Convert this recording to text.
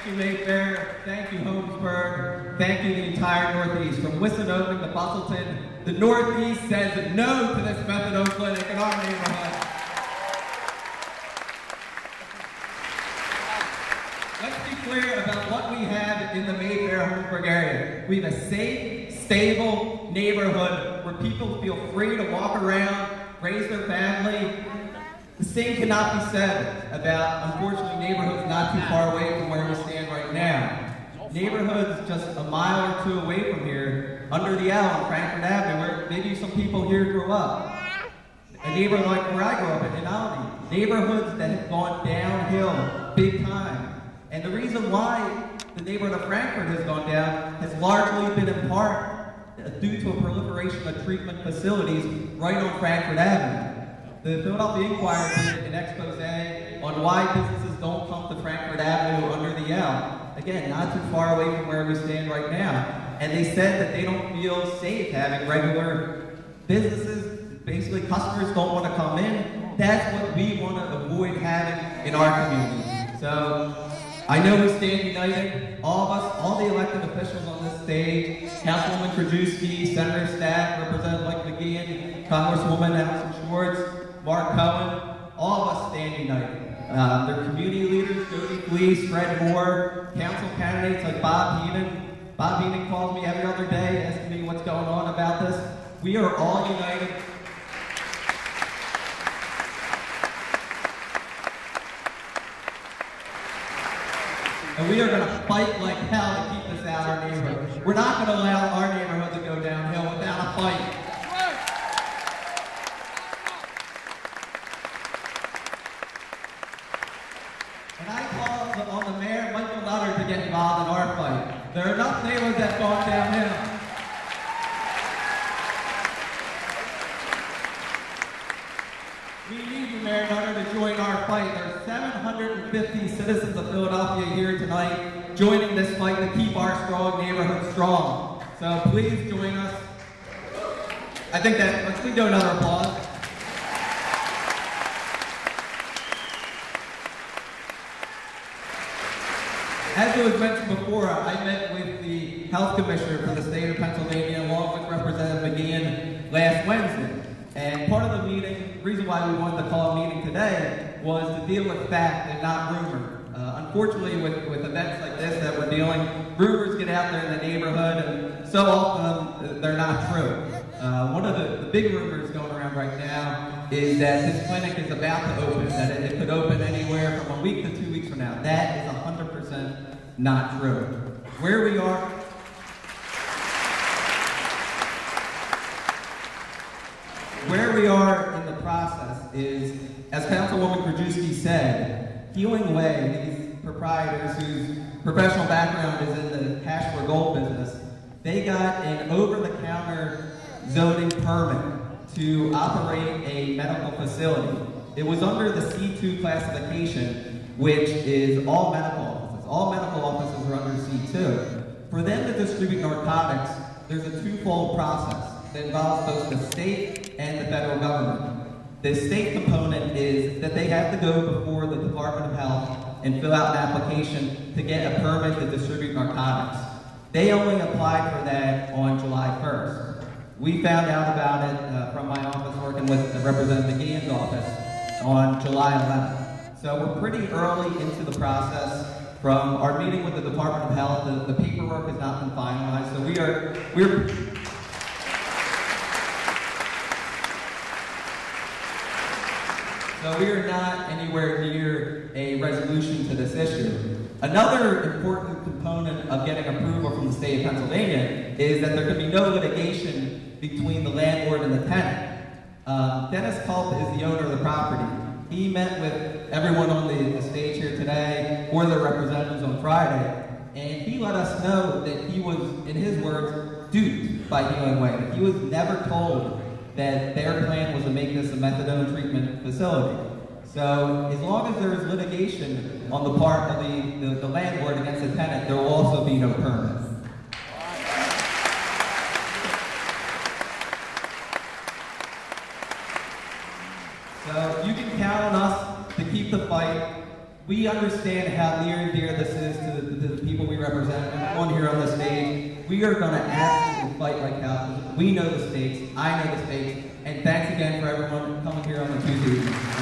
you, Mayfair. Thank you, Holmesburg. Thank you, the entire Northeast. From Wissanogan to Bustleton, the Northeast says no to this methadone clinic in our neighborhood. Let's be clear about what we have in the Mayfair-Holmesburg area. We have a safe, stable neighborhood where people feel free to walk around, raise their family. The same cannot be said about, unfortunately, neighborhoods not too far away from where we stand right now. Neighborhoods just a mile or two away from here, under the L on Frankford Ave, where maybe some people here grew up. A neighborhood like where I grew up in Aldi. Neighborhoods that have gone downhill big time. And the reason why the neighborhood of Frankfurt has gone down has largely been in part due to a proliferation of treatment facilities right on Frankford Avenue. The Philadelphia Inquirer did an expose on why businesses don't come to Frankford Avenue under the L. Again, not too far away from where we stand right now. And they said that they don't feel safe having regular businesses. Basically, customers don't want to come in. That's what we want to avoid having in our community. So, I know we stand united, all of us, all the elected officials on this stage, Councilwoman Krajewski, Senator Stack, Representative Mike McGeehan, Congresswoman Allison Schwartz, Mark Cohen, all of us stand united. Their community leaders, Jody Fleece, Fred Moore, council candidates like Bob Heenan. Bob Heenan calls me every other day asking me what's going on about this. We are all united. And we are going to fight like hell to keep this out of our neighborhood. We're not going to allow our neighborhood to go downhill without a fight. And I call on the mayor, Michael Nutter, to get involved in our fight. There are enough neighborhoods that have gone downhill. We need you, Mayor Nutter, to join our fight. There are 750 citizens of Philadelphia here tonight joining this fight to keep our strong neighborhood strong. So please join us. I think that, let's do another applause. As it was mentioned before, I met with the health commissioner for the state of Pennsylvania along with Representative McGeehan last Wednesday. And part of the meeting, the reason why we wanted to call a meeting today was to deal with fact and not rumor. Unfortunately, with events like this that we're dealing, rumors get out there in the neighborhood and so often they're not true. One of the big rumors going around right now is that this clinic is about to open, that it could open anywhere from a week to 2 weeks from now. That is 100% not true. Where we are, in the process is, as Councilwoman Krajewski said, Healing Way, these proprietors whose professional background is in the cash for gold business, they got an over-the-counter zoning permit to operate a medical facility. It was under the C2 classification, which is all medical offices. All medical offices are under C2. For them to distribute narcotics, there's a twofold process that involves both the state and the federal government. The state component is that they have to go before the Department of Health and fill out an application to get a permit to distribute narcotics. They only applied for that on July 1st. We found out about it from my office working with Representative McGeehan's office on July 11th. So we're pretty early into the process. From our meeting with the Department of Health, the paperwork has not been finalized, so we are not anywhere near a resolution to this issue. Another important component of getting approval from the state of Pennsylvania is that there can be no litigation between the landlord and the tenant. Dennis Culp is the owner of the property. He met with everyone on the stage here today, or their representatives on Friday, and he let us know that he was, in his words, duped by Healing Way. He was never told that their plan was to make this a methadone treatment facility. So as long as there is litigation on the part of the landlord against the tenant, there will also be no permit. So you can count on us to keep the fight. We understand how near and dear this is to the people we represent. Everyone here on the stage, we are going to absolutely fight like hell. We know the stakes. I know the stakes. And thanks again for everyone coming here on the Tuesday evening.